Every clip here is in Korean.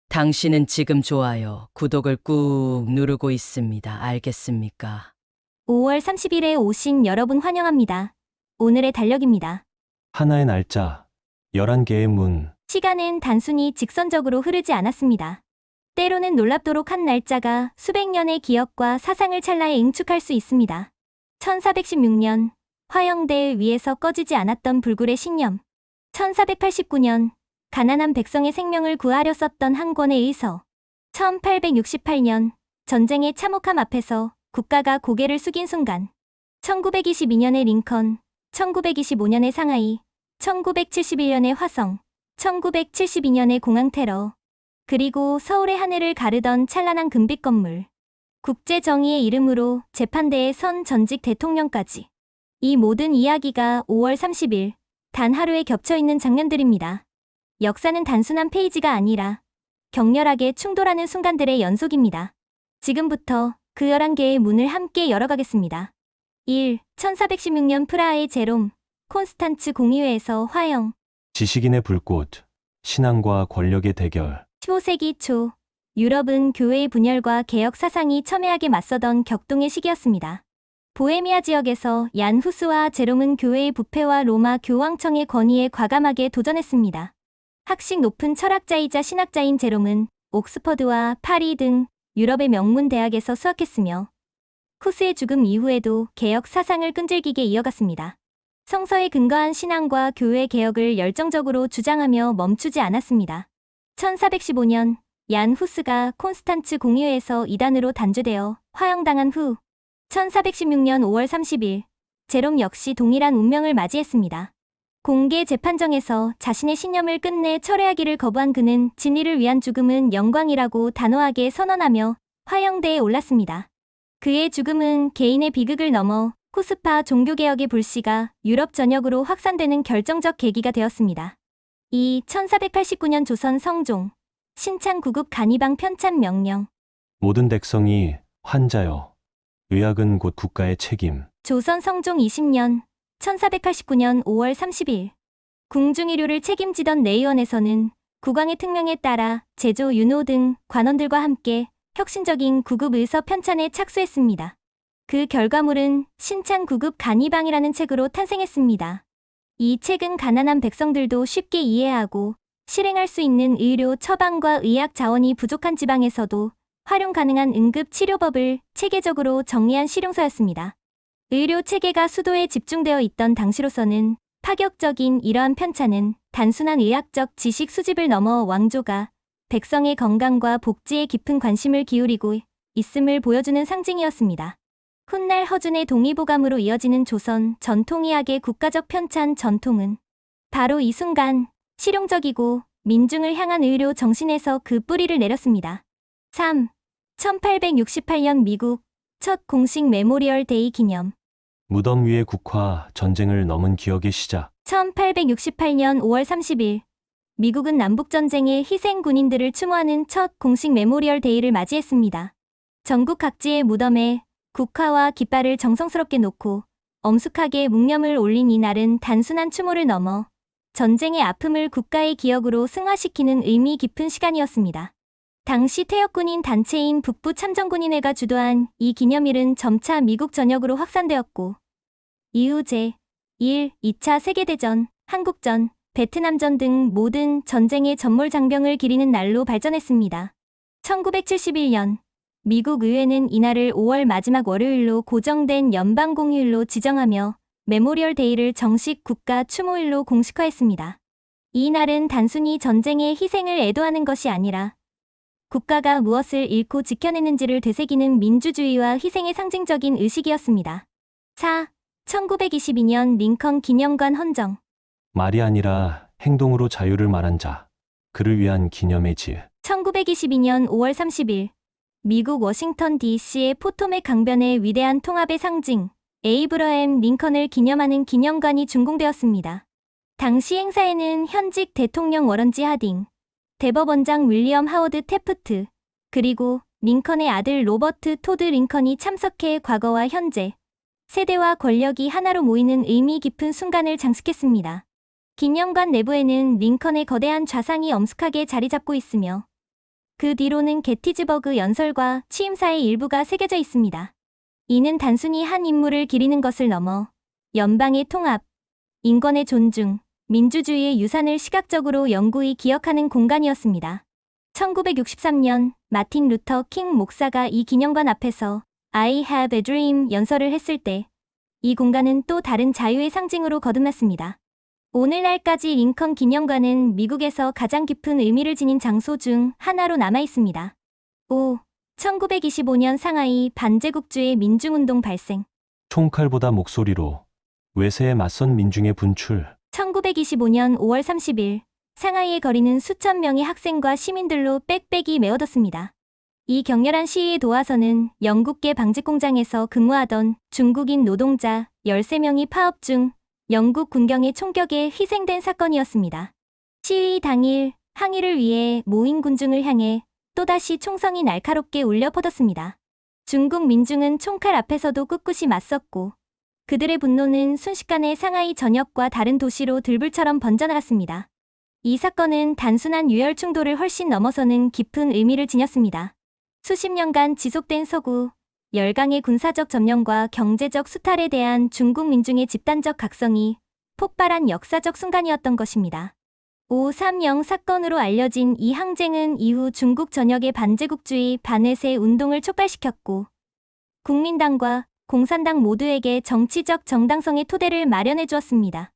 당신은 지금 좋아요, 구독을 꾹 누르고 있습니다. 알겠습니까? 5월 30일에 오신 여러분 환영합니다. 오늘의 달력입니다. 하나의 날짜, 11개의 문. 시간은 단순히 직선적으로 흐르지 않았습니다. 때로는 놀랍도록 한 날짜가 수백 년의 기억과 사상을 찰나에 응축할 수 있습니다. 1416년, 화영대 위에서 꺼지지 않았던 불굴의 신념. 1489년, 가난한 백성의 생명을 구하려 썼던 한 권의 의서. 1868년, 전쟁의 참혹함 앞에서 국가가 고개를 숙인 순간. 1922년의 링컨, 1925년의 상하이, 1971년의 화성, 1972년의 공항 테러, 그리고 서울의 하늘을 가르던 찬란한 금빛 건물. 국제 정의의 이름으로 재판대에 선 전직 대통령까지. 이 모든 이야기가 5월 30일, 단 하루에 겹쳐있는 장면들입니다. 역사는 단순한 페이지가 아니라 격렬하게 충돌하는 순간들의 연속입니다. 지금부터 그 11개의 문을 함께 열어가겠습니다. 1. 1416년 프라하의 제롬, 콘스탄츠 공의회에서 화형. 지식인의 불꽃, 신앙과 권력의 대결. 15세기 초, 유럽은 교회의 분열과 개혁 사상이 첨예하게 맞서던 격동의 시기였습니다. 보헤미아 지역에서 얀 후스와 제롬은 교회의 부패와 로마 교황청의 권위에 과감하게 도전했습니다. 학식 높은 철학자이자 신학자인 제롬은 옥스퍼드와 파리 등 유럽의 명문 대학에서 수학했으며 후스의 죽음 이후에도 개혁 사상을 끈질기게 이어갔습니다. 성서에 근거한 신앙과 교회 개혁을 열정적으로 주장하며 멈추지 않았습니다. 1415년 얀 후스가 콘스탄츠 공의회에서 이단으로 단죄되어 화형당한 후 1416년 5월 30일 제롬 역시 동일한 운명을 맞이했습니다. 공개 재판정에서 자신의 신념을 끝내 철회하기를 거부한 그는 진리를 위한 죽음은 영광이라고 단호하게 선언하며 화형대에 올랐습니다. 그의 죽음은 개인의 비극을 넘어 코스파 종교개혁의 불씨가 유럽 전역으로 확산되는 결정적 계기가 되었습니다. 2. 1489년 조선 성종, 신창 구급 간이방 편찬 명령. 모든 백성이 환자여. 의학은 곧 국가의 책임. 조선 성종 20년, 1489년 5월 30일. 궁중의료를 책임지던 내의원에서는 국왕의 특명에 따라 제조, 윤호 등 관원들과 함께 혁신적인 구급 의서 편찬에 착수했습니다. 그 결과물은 신창 구급 간이방이라는 책으로 탄생했습니다. 이 책은 가난한 백성들도 쉽게 이해하고 실행할 수 있는 의료 처방과 의학 자원이 부족한 지방에서도 활용 가능한 응급 치료법을 체계적으로 정리한 실용서였습니다. 의료 체계가 수도에 집중되어 있던 당시로서는 파격적인 이러한 편찬은 단순한 의학적 지식 수집을 넘어 왕조가 백성의 건강과 복지에 깊은 관심을 기울이고 있음을 보여주는 상징이었습니다. 훗날 허준의 동의보감으로 이어지는 조선 전통의학의 국가적 편찬 전통은 바로 이 순간 실용적이고 민중을 향한 의료 정신에서 그 뿌리를 내렸습니다. 3. 1868년 미국 첫 공식 메모리얼 데이 기념. 무덤 위의 국화, 전쟁을 넘은 기억의 시작. 1868년 5월 30일 미국은 남북전쟁의 희생 군인들을 추모하는 첫 공식 메모리얼 데이를 맞이했습니다. 전국 각지의 무덤에 국화와 깃발을 정성스럽게 놓고 엄숙하게 묵념을 올린 이 날은 단순한 추모를 넘어 전쟁의 아픔을 국가의 기억으로 승화시키는 의미 깊은 시간이었습니다. 당시 퇴역군인 단체인 북부참전군인회가 주도한 이 기념일은 점차 미국 전역으로 확산되었고 이후 제1, 2차 세계대전, 한국전, 베트남전 등 모든 전쟁의 전몰 장병을 기리는 날로 발전했습니다. 1971년 미국 의회는 이날을 5월 마지막 월요일로 고정된 연방공휴일로 지정하며 메모리얼 데이를 정식 국가 추모일로 공식화했습니다. 이 날은 단순히 전쟁의 희생을 애도하는 것이 아니라 국가가 무엇을 잃고 지켜냈는지를 되새기는 민주주의와 희생의 상징적인 의식이었습니다. 4. 1922년 링컨 기념관 헌정. 말이 아니라 행동으로 자유를 말한 자. 그를 위한 기념의 지. 1922년 5월 30일 미국 워싱턴 DC의 포토맥 강변의 위대한 통합의 상징 에이브러햄 링컨을 기념하는 기념관이 준공되었습니다. 당시 행사에는 현직 대통령 워런 G 하딩, 대법원장 윌리엄 하워드 태프트, 그리고 링컨의 아들 로버트 토드 링컨이 참석해 과거와 현재, 세대와 권력이 하나로 모이는 의미 깊은 순간을 장식했습니다. 기념관 내부에는 링컨의 거대한 좌상이 엄숙하게 자리 잡고 있으며 그 뒤로는 게티즈버그 연설과 취임사의 일부가 새겨져 있습니다. 이는 단순히 한 인물을 기리는 것을 넘어 연방의 통합, 인권의 존중, 민주주의의 유산을 시각적으로 영구히 기억하는 공간이었습니다. 1963년 마틴 루터 킹 목사가 이 기념관 앞에서 I have a dream 연설을 했을 때 이 공간은 또 다른 자유의 상징으로 거듭났습니다. 오늘날까지 링컨 기념관은 미국에서 가장 깊은 의미를 지닌 장소 중 하나로 남아 있습니다. 5. 1925년 상하이 반제국주의 민중운동 발생. 총칼보다 목소리로 외세에 맞선 민중의 분출. 1925년 5월 30일 상하이의 거리는 수천 명의 학생과 시민들로 빽빽이 메워졌습니다. 이 격렬한 시위의 도화선은 영국계 방직공장에서 근무하던 중국인 노동자 13명이 파업 중 영국 군경의 총격에 희생된 사건이었습니다. 시위 당일 항의를 위해 모인 군중을 향해 또다시 총성이 날카롭게 울려 퍼졌습니다. 중국 민중은 총칼 앞에서도 꿋꿋이 맞섰고 그들의 분노는 순식간에 상하이 전역과 다른 도시로 들불처럼 번져나갔습니다. 이 사건은 단순한 유혈 충돌을 훨씬 넘어서는 깊은 의미를 지녔습니다. 수십 년간 지속된 서구, 열강의 군사적 점령과 경제적 수탈에 대한 중국 민중의 집단적 각성이 폭발한 역사적 순간이었던 것입니다. 5.30 사건으로 알려진 이 항쟁은 이후 중국 전역의 반제국주의 반외세 운동을 촉발시켰고 국민당과 공산당 모두에게 정치적 정당성의 토대를 마련해 주었습니다.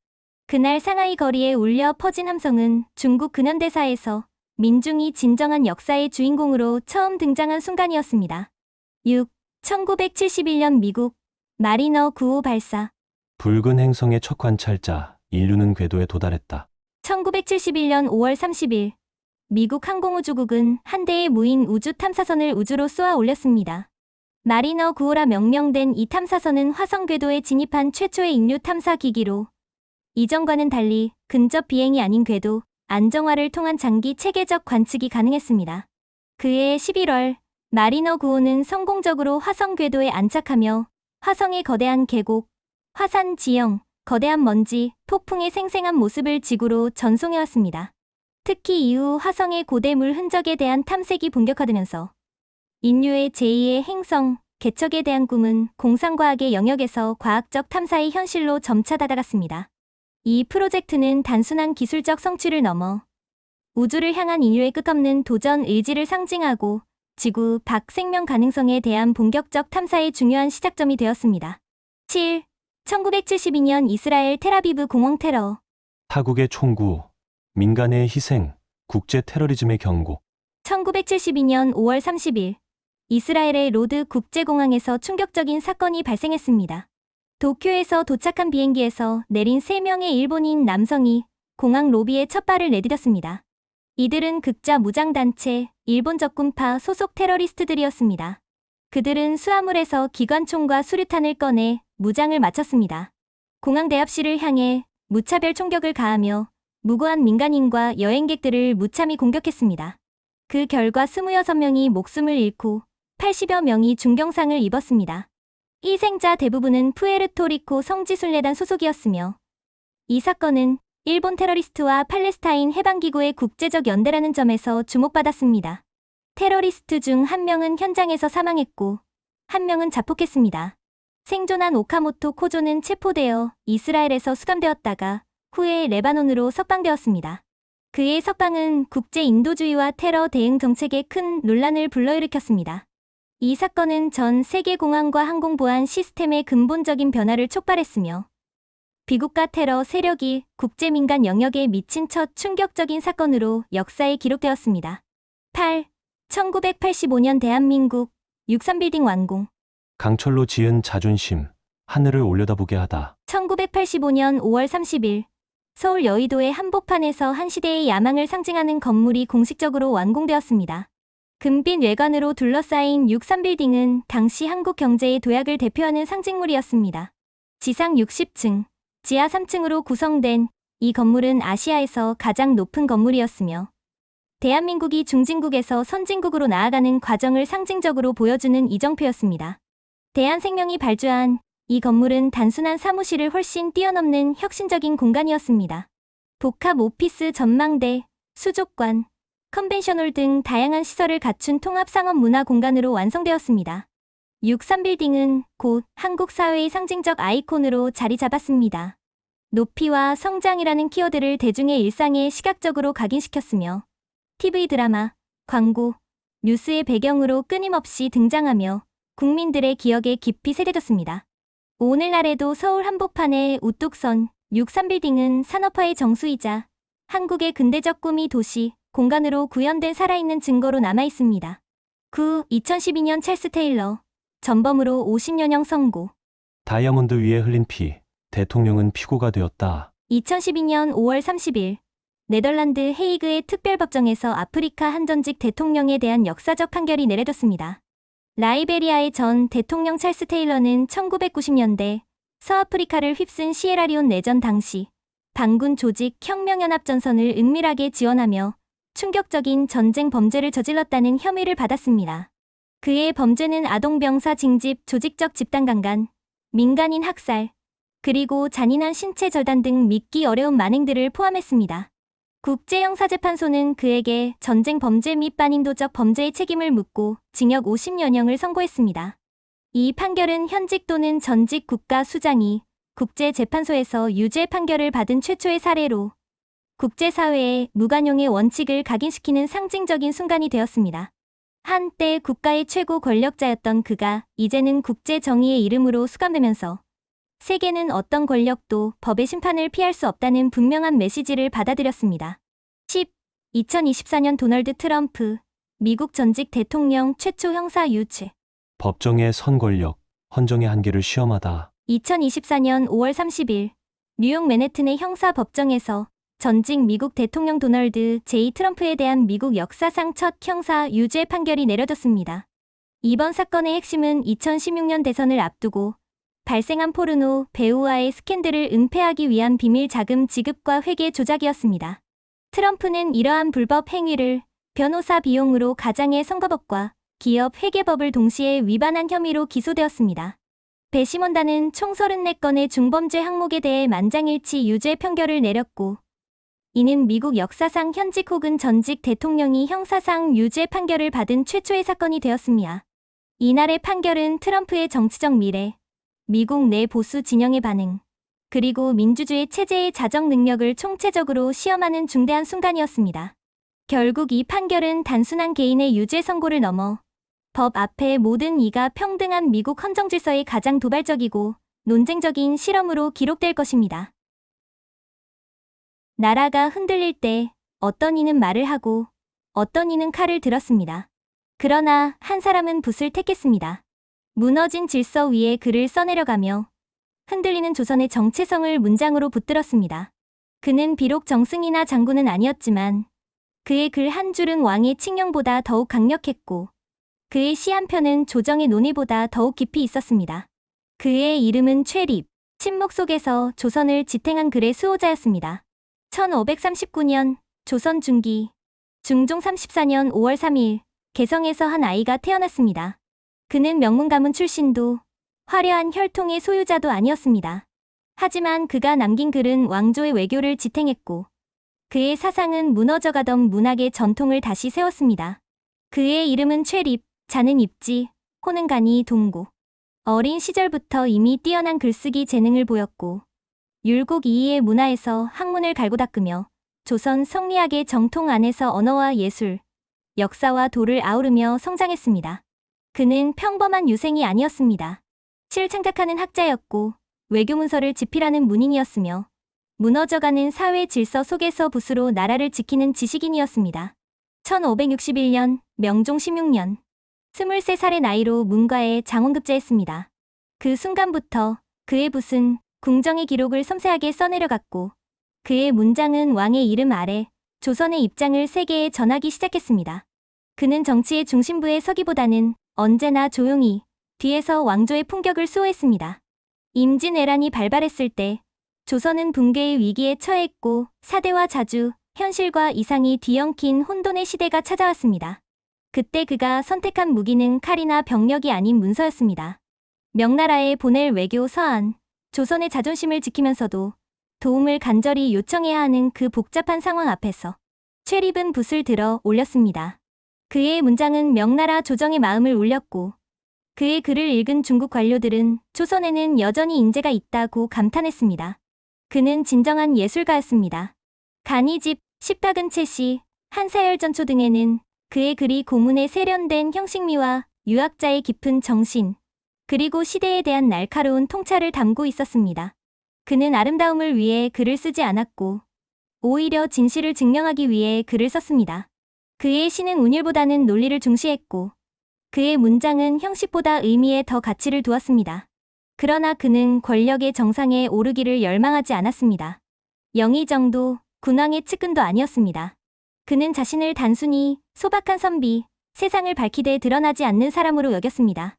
그날 상하이 거리에 울려 퍼진 함성은 중국 근현대사에서 민중이 진정한 역사의 주인공으로 처음 등장한 순간이었습니다. 6. 1971년 미국 마리너 9호 발사. 붉은 행성의 첫 관찰자, 인류는 궤도에 도달했다. 1971년 5월 30일 미국 항공우주국은 한 대의 무인 우주 탐사선을 우주로 쏘아 올렸습니다. 마리너 9호라 명명된 이 탐사선은 화성 궤도에 진입한 최초의 인류 탐사 기기로 이전과는 달리 근접 비행이 아닌 궤도 안정화를 통한 장기 체계적 관측이 가능했습니다. 그해 11월 마리너 9호는 성공적으로 화성 궤도에 안착하며 화성의 거대한 계곡, 화산 지형, 거대한 먼지, 폭풍의 생생한 모습을 지구로 전송해왔습니다. 특히 이후 화성의 고대 물 흔적에 대한 탐색이 본격화되면서 인류의 제2의 행성, 개척에 대한 꿈은 공상과학의 영역에서 과학적 탐사의 현실로 점차 다가갔습니다. 이 프로젝트는 단순한 기술적 성취를 넘어 우주를 향한 인류의 끝없는 도전 의지를 상징하고 지구 밖 생명 가능성에 대한 본격적 탐사의 중요한 시작점이 되었습니다. 7. 1972년 이스라엘 텔아비브 공항 테러. 타국의 총구, 민간의 희생, 국제 테러리즘의 경고. 1972년 5월 30일 이스라엘의 로드 국제공항에서 충격적인 사건이 발생했습니다. 도쿄에서 도착한 비행기에서 내린 3명의 일본인 남성이 공항 로비에 첫 발을 내디뎠습니다. 이들은 극자 무장단체 일본 적군파 소속 테러리스트들이었습니다. 그들은 수화물에서 기관총과 수류탄을 꺼내 무장을 마쳤습니다. 공항 대합실을 향해 무차별 총격을 가하며 무고한 민간인과 여행객들을 무참히 공격했습니다. 그 결과 26명이 목숨을 잃고 80여 명이 중경상을 입었습니다. 희생자 대부분은 푸에르토리코 성지순례단 소속이었으며 이 사건은 일본 테러리스트와 팔레스타인 해방기구의 국제적 연대라는 점에서 주목받았습니다. 테러리스트 중 한 명은 현장에서 사망했고 한 명은 자폭했습니다. 생존한 오카모토 코조는 체포되어 이스라엘에서 수감되었다가 후에 레바논으로 석방되었습니다. 그의 석방은 국제 인도주의와 테러 대응 정책에 큰 논란을 불러일으켰습니다. 이 사건은 전 세계 공항과 항공보안 시스템의 근본적인 변화를 촉발했으며 비국가 테러 세력이 국제민간 영역에 미친 첫 충격적인 사건으로 역사에 기록되었습니다. 8. 1985년 대한민국 63빌딩 완공. 강철로 지은 자존심, 하늘을 올려다보게 하다. 1985년 5월 30일 서울 여의도의 한복판에서 한 시대의 야망을 상징하는 건물이 공식적으로 완공되었습니다. 금빛 외관으로 둘러싸인 63빌딩은 당시 한국 경제의 도약을 대표하는 상징물이었습니다. 지상 60층, 지하 3층으로 구성된 이 건물은 아시아에서 가장 높은 건물이었으며 대한민국이 중진국에서 선진국으로 나아가는 과정을 상징적으로 보여주는 이정표였습니다. 대한생명이 발주한 이 건물은 단순한 사무실을 훨씬 뛰어넘는 혁신적인 공간이었습니다. 복합 오피스 전망대, 수족관, 컨벤셔널 등 다양한 시설을 갖춘 통합 상업 문화 공간으로 완성되었습니다. 63빌딩은 곧 한국 사회의 상징적 아이콘으로 자리 잡았습니다. 높이와 성장이라는 키워드를 대중의 일상에 시각적으로 각인시켰으며 TV 드라마, 광고, 뉴스의 배경으로 끊임없이 등장하며 국민들의 기억에 깊이 새겨졌습니다. 오늘날에도 서울 한복판의 우뚝선 63빌딩은 산업화의 정수이자 한국의 근대적 꿈이 도시, 공간으로 구현된 살아있는 증거로 남아있습니다. 2012년 찰스 테일러, 전범으로 50년형 선고. 다이아몬드 위에 흘린 피, 대통령은 피고가 되었다. 2012년 5월 30일, 네덜란드 헤이그의 특별법정에서 아프리카 한 전직 대통령에 대한 역사적 판결이 내려졌습니다. 라이베리아의 전 대통령 찰스 테일러는 1990년대 서아프리카를 휩쓴 시에라리온 내전 당시 반군 조직 혁명연합전선을 은밀하게 지원하며 충격적인 전쟁 범죄를 저질렀다는 혐의를 받았습니다. 그의 범죄는 아동병사 징집, 조직적 집단강간, 민간인 학살, 그리고 잔인한 신체 절단 등 믿기 어려운 만행들을 포함했습니다. 국제형사재판소는 그에게 전쟁 범죄 및 반인도적 범죄의 책임을 묻고 징역 50년형을 선고했습니다. 이 판결은 현직 또는 전직 국가 수장이 국제재판소에서 유죄 판결을 받은 최초의 사례로 국제사회의 무관용의 원칙을 각인시키는 상징적인 순간이 되었습니다. 한때 국가의 최고 권력자였던 그가 이제는 국제정의의 이름으로 수감되면서 세계는 어떤 권력도 법의 심판을 피할 수 없다는 분명한 메시지를 받아들였습니다. 2024년 도널드 트럼프, 미국 전직 대통령 최초 형사 유죄. 법정의 선권력, 헌정의 한계를 시험하다. 2024년 5월 30일, 뉴욕 맨해튼의 형사법정에서 전직 미국 대통령 도널드 J. 트럼프에 대한 미국 역사상 첫 형사 유죄 판결이 내려졌습니다. 이번 사건의 핵심은 2016년 대선을 앞두고 발생한 포르노 배우와의 스캔들을 은폐하기 위한 비밀 자금 지급과 회계 조작이었습니다. 트럼프는 이러한 불법 행위를 변호사 비용으로 가장의 선거법과 기업 회계법을 동시에 위반한 혐의로 기소되었습니다. 배심원단은 총 34건의 중범죄 항목에 대해 만장일치 유죄 판결을 내렸고, 이는 미국 역사상 현직 혹은 전직 대통령이 형사상 유죄 판결을 받은 최초의 사건이 되었습니다. 이날의 판결은 트럼프의 정치적 미래, 미국 내 보수 진영의 반응, 그리고 민주주의 체제의 자정 능력을 총체적으로 시험하는 중대한 순간이었습니다. 결국 이 판결은 단순한 개인의 유죄 선고를 넘어 법 앞에 모든 이가 평등한 미국 헌정 질서의 가장 도발적이고 논쟁적인 실험으로 기록될 것입니다. 나라가 흔들릴 때 어떤 이는 말을 하고 어떤 이는 칼을 들었습니다. 그러나 한 사람은 붓을 택했습니다. 무너진 질서 위에 글을 써내려가며 흔들리는 조선의 정체성을 문장으로 붙들었습니다. 그는 비록 정승이나 장군은 아니었지만 그의 글 한 줄은 왕의 칙령보다 더욱 강력했고 그의 시 한 편은 조정의 논의보다 더욱 깊이 있었습니다. 그의 이름은 최립, 침묵 속에서 조선을 지탱한 글의 수호자였습니다. 1539년 조선 중기, 중종 34년 5월 3일 개성에서 한 아이가 태어났습니다. 그는 명문 가문 출신도 화려한 혈통의 소유자도 아니었습니다. 하지만 그가 남긴 글은 왕조의 외교를 지탱했고 그의 사상은 무너져가던 문학의 전통을 다시 세웠습니다. 그의 이름은 최립, 자는 입지, 호는 간이 동고. 어린 시절부터 이미 뛰어난 글쓰기 재능을 보였고 율곡 이이의 문화에서 학문을 갈고 닦으며 조선 성리학의 정통 안에서 언어와 예술, 역사와 도를 아우르며 성장했습니다. 그는 평범한 유생이 아니었습니다. 시를 창작하는 학자였고 외교문서를 집필하는 문인이었으며 무너져가는 사회 질서 속에서 붓으로 나라를 지키는 지식인이었습니다. 1561년 명종 16년 23살의 나이로 문과에 장원급제했습니다. 그 순간부터 그의 붓은 궁정의 기록을 섬세하게 써내려갔고 그의 문장은 왕의 이름 아래 조선의 입장을 세계에 전하기 시작했습니다. 그는 정치의 중심부에 서기보다는 언제나 조용히 뒤에서 왕조의 풍격을 수호했습니다. 임진왜란이 발발했을 때 조선은 붕괴의 위기에 처했고 사대와 자주, 현실과 이상이 뒤엉킨 혼돈의 시대가 찾아왔습니다. 그때 그가 선택한 무기는 칼이나 병력이 아닌 문서였습니다. 명나라에 보낼 외교 서한, 조선의 자존심을 지키면서도 도움을 간절히 요청해야 하는 그 복잡한 상황 앞에서 최립은 붓을 들어 올렸습니다. 그의 문장은 명나라 조정의 마음을 울렸고 그의 글을 읽은 중국 관료들은 조선에는 여전히 인재가 있다고 감탄했습니다. 그는 진정한 예술가였습니다. 간이집, 십박은 채시, 한사열전초 등에는 그의 글이 고문의 세련된 형식미와 유학자의 깊은 정신, 그리고 시대에 대한 날카로운 통찰을 담고 있었습니다. 그는 아름다움을 위해 글을 쓰지 않았고 오히려 진실을 증명하기 위해 글을 썼습니다. 그의 시는 운율보다는 논리를 중시했고 그의 문장은 형식보다 의미에 더 가치를 두었습니다. 그러나 그는 권력의 정상에 오르기를 열망하지 않았습니다. 영의정도, 군왕의 측근도 아니었습니다. 그는 자신을 단순히 소박한 선비, 세상을 밝히되 드러나지 않는 사람으로 여겼습니다.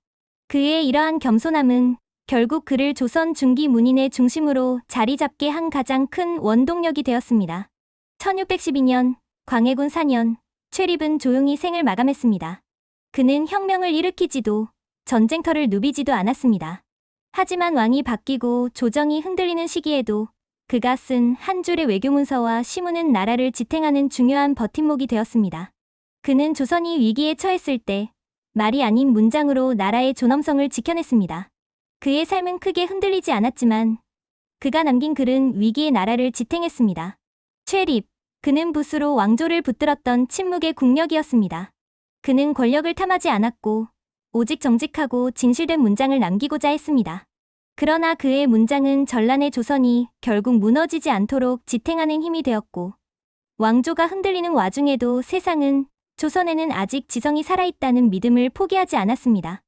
그의 이러한 겸손함은 결국 그를 조선 중기 문인의 중심으로 자리 잡게 한 가장 큰 원동력이 되었습니다. 1612년, 광해군 4년, 최립은 조용히 생을 마감했습니다. 그는 혁명을 일으키지도 전쟁터를 누비지도 않았습니다. 하지만 왕이 바뀌고 조정이 흔들리는 시기에도 그가 쓴 한 줄의 외교문서와 시문은 나라를 지탱하는 중요한 버팀목이 되었습니다. 그는 조선이 위기에 처했을 때 말이 아닌 문장으로 나라의 존엄성을 지켜냈습니다. 그의 삶은 크게 흔들리지 않았지만 그가 남긴 글은 위기의 나라를 지탱했습니다. 최립, 그는 붓으로 왕조를 붙들었던 침묵의 국력이었습니다. 그는 권력을 탐하지 않았고 오직 정직하고 진실된 문장을 남기고자 했습니다. 그러나 그의 문장은 전란의 조선이 결국 무너지지 않도록 지탱하는 힘이 되었고 왕조가 흔들리는 와중에도 세상은 조선에는 아직 지성이 살아있다는 믿음을 포기하지 않았습니다.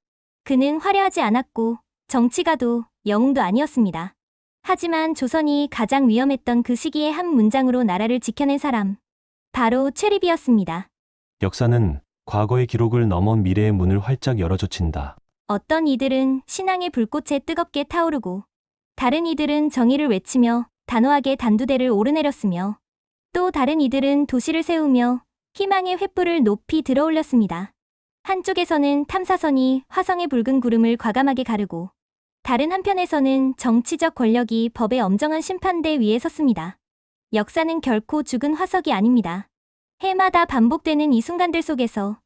그는 화려하지 않았고 정치가도 영웅도 아니었습니다. 하지만 조선이 가장 위험했던 그 시기에 한 문장으로 나라를 지켜낸 사람, 바로 최립이었습니다. 역사는 과거의 기록을 넘어 미래의 문을 활짝 열어젖힌다. 어떤 이들은 신앙의 불꽃에 뜨겁게 타오르고 다른 이들은 정의를 외치며 단호하게 단두대를 오르내렸으며 또 다른 이들은 도시를 세우며 희망의 횃불을 높이 들어올렸습니다. 한쪽에서는 탐사선이 화성의 붉은 구름을 과감하게 가르고 다른 한편에서는 정치적 권력이 법의 엄정한 심판대 위에 섰습니다. 역사는 결코 죽은 화석이 아닙니다. 해마다 반복되는 이 순간들 속에서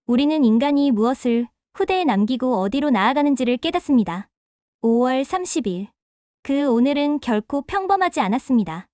우리는 인간이 무엇을 후대에 남기고 어디로 나아가는지를 깨닫습니다. 5월 30일. 그 오늘은 결코 평범하지 않았습니다.